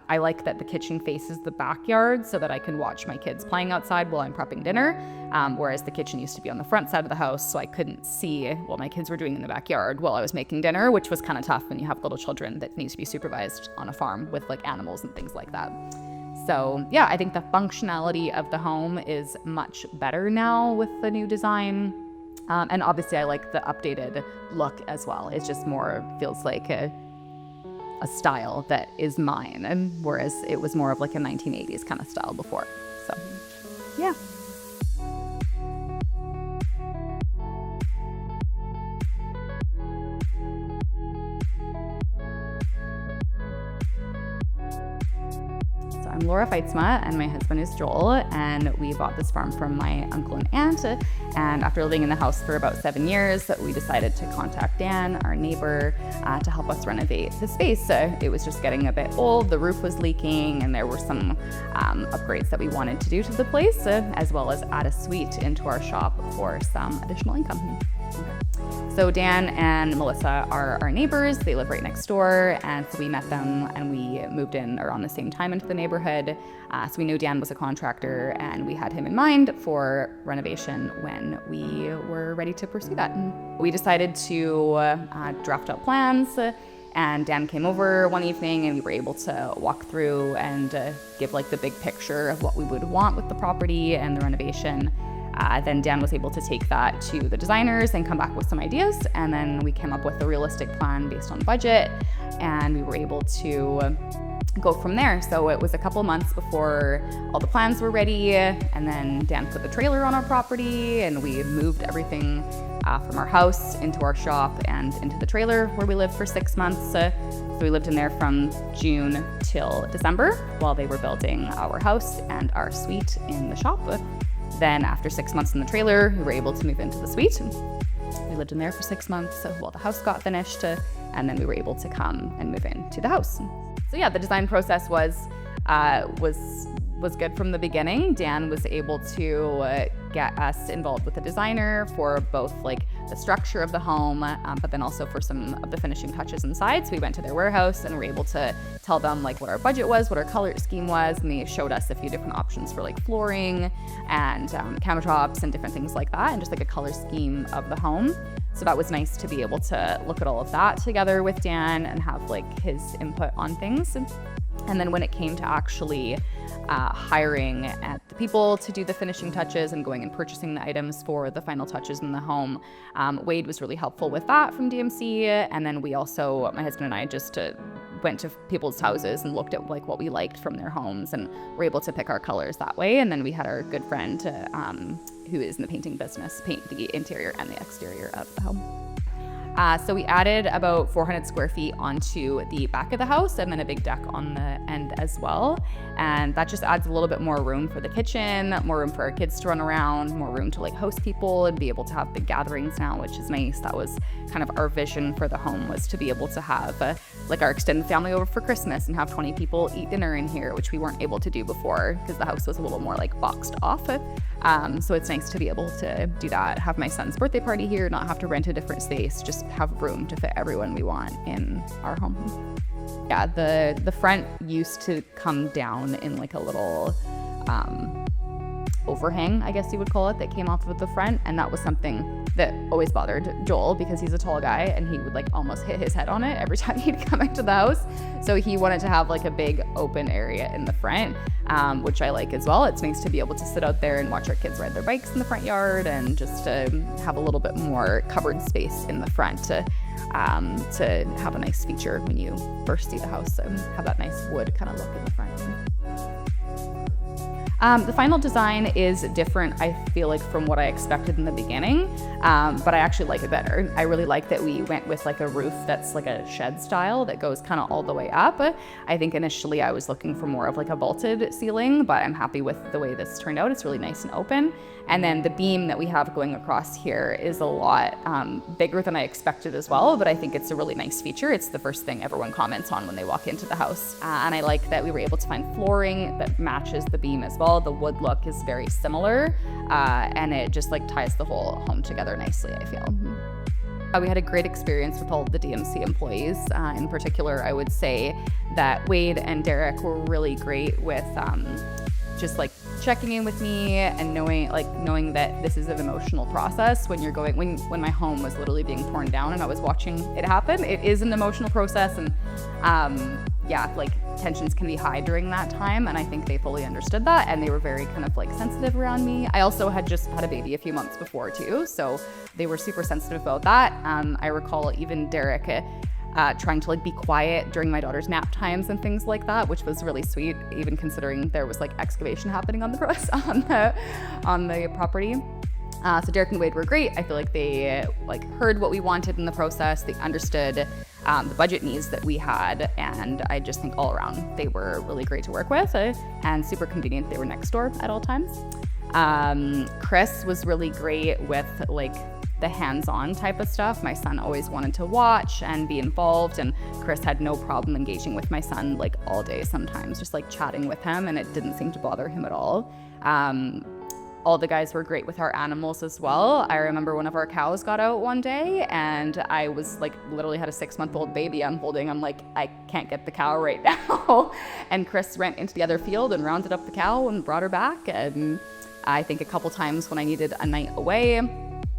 I like that the kitchen faces the backyard so that I can watch my kids playing outside while I'm prepping dinner, whereas the kitchen used to be on the front side of the house, so I couldn't see what my kids were doing in the backyard while I was making dinner, which was kind of tough when you have little children that need to be supervised on a farm with like animals and things like that. So yeah, I think the functionality of the home is much better now with the new design. And obviously I like the updated look as well. It just more feels like a style that is mine, and whereas it was more of like a 1980s kind of style before. So yeah. I'm Laura Feitzma, and my husband is Joel, and we bought this farm from my uncle and aunt. And after living in the house for about 7 years, we decided to contact Dan, our neighbor, to help us renovate the space. It was just getting a bit old, the roof was leaking, and there were some upgrades that we wanted to do to the place, as well as add a suite into our shop for some additional income. So Dan and Melissa are our neighbors. They live right next door, and so we met them and we moved in around the same time into the neighborhood. So we knew Dan was a contractor, and we had him in mind for renovation when we were ready to pursue that. And we decided to draft out plans, and Dan came over one evening and we were able to walk through and give like the big picture of what we would want with the property and the renovation. Then Dan was able to take that to the designers and come back with some ideas, and then we came up with a realistic plan based on budget, and we were able to go from there. So it was a couple months before all the plans were ready, and then Dan put the trailer on our property, and we moved everything from our house into our shop and into the trailer where we lived for 6 months. So we lived in there from June till December while they were building our house and our suite in the shop. Then after 6 months in the trailer, we were able to move into the suite. We lived in there for 6 months while the house got finished, and then we were able to come and move into the house. So yeah, the design process was good from the beginning. Dan was able to get us involved with a designer for both like the structure of the home, but then also for some of the finishing touches inside. So we went to their warehouse and were able to tell them like what our budget was, what our color scheme was, and they showed us a few different options for like flooring and countertops and different things like that, and just like a color scheme of the home. So that was nice to be able to look at all of that together with Dan and have like his input on things. And then when it came to actually hiring at the people to do the finishing touches and going and purchasing the items for the final touches in the home, Wade was really helpful with that from DMC. And then we also, my husband and I, just went to people's houses and looked at like what we liked from their homes and were able to pick our colors that way. And then we had our good friend who is in the painting business paint the interior and the exterior of the home. So we added about 400 square feet onto the back of the house, and then a big deck on the end as well. And that just adds a little bit more room for the kitchen, more room for our kids to run around, more room to like host people and be able to have big gatherings now, which is nice. That was kind of our vision for the home, was to be able to have like our extended family over for Christmas and have 20 people eat dinner in here, which we weren't able to do before because the house was a little more like boxed off. So it's nice to be able to do that, have my son's birthday party here, not have to rent a different space, just have room to fit everyone we want in our home. Yeah, the front used to come down in like a little overhang, I guess you would call it, that came off of the front, and that was something that always bothered Joel because he's a tall guy and he would like almost hit his head on it every time he'd come into the house. So he wanted to have like a big open area in the front, which I like as well. It's nice to be able to sit out there and watch our kids ride their bikes in the front yard, and just to have a little bit more covered space in the front to have a nice feature when you first see the house and have that nice wood kind of look in the front. The final design is different, I feel like, from what I expected in the beginning, but I actually like it better. I really like that we went with like a roof that's like a shed style that goes kind of all the way up. I think initially I was looking for more of like a vaulted ceiling, but I'm happy with the way this turned out. It's really nice and open. And then the beam that we have going across here is a lot bigger than I expected as well, but I think it's a really nice feature. It's the first thing everyone comments on when they walk into the house. And I like that we were able to find flooring that matches the beam as well. The wood look is very similar, and it just like ties the whole home together nicely, I feel. We had a great experience with all of the DMC employees. In particular, I would say that Wade and Derek were really great with just like checking in with me and knowing that this is an emotional process when my home was literally being torn down and I was watching it happen. It is an emotional process, and tensions can be high during that time, and I think they fully understood that, and they were very kind of like sensitive around me. I also had just had a baby a few months before too, so they were super sensitive about that. I recall even Derek trying to like be quiet during my daughter's nap times and things like that, which was really sweet, even considering there was like excavation happening on the property. So Derek and Wade were great. I feel like they heard what we wanted in the process. They understood the budget needs that we had, and I just think all around they were really great to work with and super convenient. They were next door at all times. Chris was really great with the hands-on type of stuff. My son always wanted to watch and be involved, and Chris had no problem engaging with my son all day sometimes, just chatting with him, and it didn't seem to bother him at all. All the guys were great with our animals as well. I remember one of our cows got out one day, and I was literally had a 6-month-old baby I'm holding. I'm like, I can't get the cow right now. And Chris went into the other field and rounded up the cow and brought her back. And I think a couple times when I needed a night away,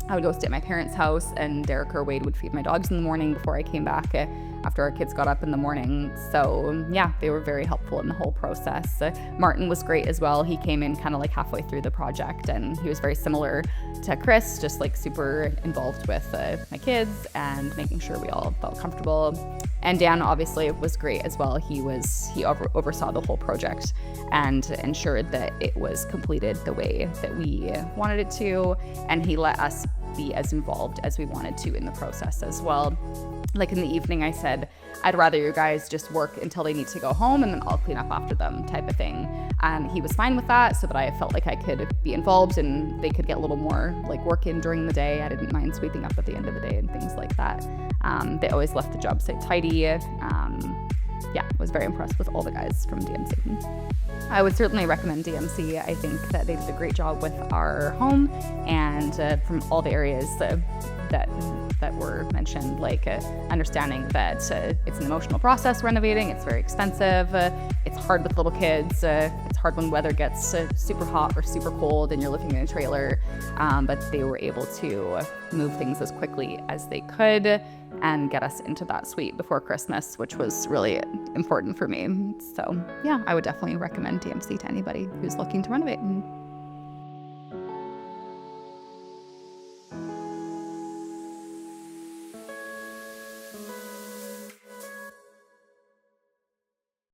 I would go stay at my parents' house, and Derek or Wade would feed my dogs in the morning before I came back after our kids got up in the morning. So yeah, they were very helpful in the whole process. Martin was great as well. He came in kind of halfway through the project, and he was very similar to Chris, just super involved with my kids and making sure we all felt comfortable. And Dan obviously was great as well. He oversaw the whole project and ensured that it was completed the way that we wanted it to, and he let us be as involved as we wanted to in the process as well. In the evening, I said, I'd rather you guys just work until they need to go home, and then I'll clean up after them type of thing. And he was fine with that, so that I felt like I could be involved and they could get a little more work in during the day. I didn't mind sweeping up at the end of the day and things like that. They always left the job site tidy. Was very impressed with all the guys from DMC. I would certainly recommend DMC. I think that they did a great job with our home, and from all the areas that were mentioned, understanding that it's an emotional process renovating. It's very expensive. It's hard with little kids. It's hard when weather gets super hot or super cold and you're living in a trailer. But they were able to move things as quickly as they could and get us into that suite before Christmas, which was really important for me. So yeah, I would definitely recommend DMC to anybody who's looking to renovate.